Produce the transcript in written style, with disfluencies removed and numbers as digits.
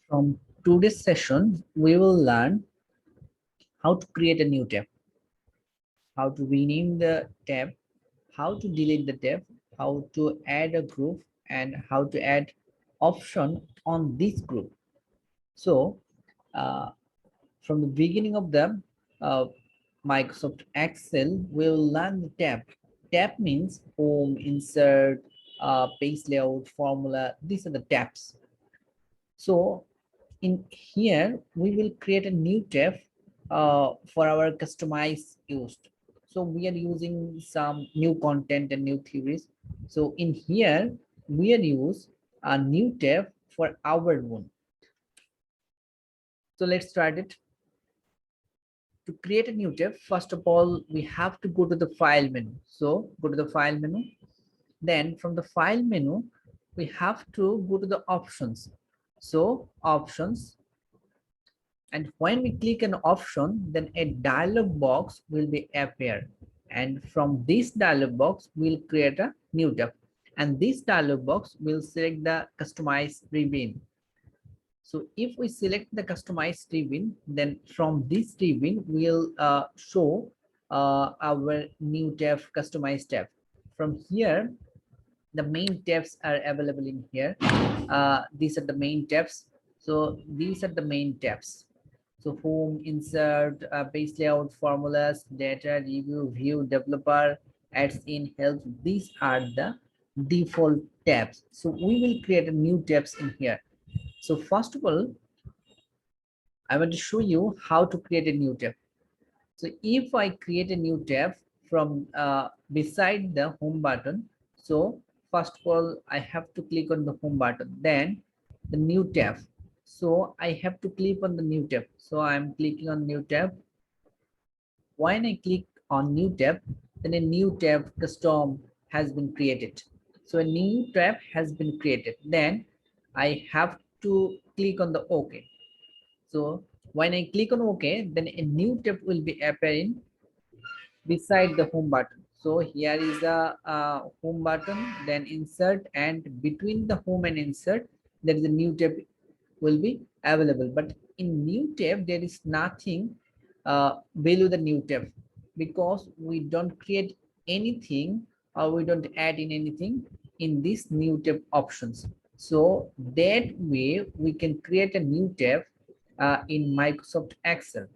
From today's session, we will learn how to create a new tab, how to rename the tab, how to delete the tab, how to add a group, and how to add option on this group. So, uh, from the beginning of the uh, Microsoft Excel, we'll learn the tab. Tab means home, insert, page layout, formula. These are the tabs. So in here, we will create a new tab for our customized use. So we are using some new content and new theories. So in here, we are use a new tab for our own. So let's start it. To create a new tab, first of all, we have to go to the file menu. So go to the file menu. Then from the file menu, we have to go to the options. So options, and when we click an option, then a dialog box will be appear, and from this dialog box we'll create a new tab, and this dialog box will select the customized ribbon. So if we select the customized ribbon, then from this ribbon we'll show our new tab, customized tab. From here, the main tabs are available in here. These are the main tabs. So these are the main tabs. So home, insert, page layout, formulas, data, review, view, developer, adds in, help. These are the default tabs. So we will create a new tabs in here. So first of all, I want to show you how to create a new tab. So if I create a new tab from beside the home button, so first of all, I have to click on the home button, then the new tab. So I have to click on the new tab. So I'm clicking on new tab. When I click on new tab, then a new tab custom has been created. So a new tab has been created. Then I have to click on the OK. So when I click on OK, then a new tab will be appearing beside the home button. So here is the home button, then insert, and between the home and insert, there is a new tab will be available. But in new tab, there is nothing below the new tab because we don't create anything or we don't add in anything in this new tab options. So that way we can create a new tab in Microsoft Excel.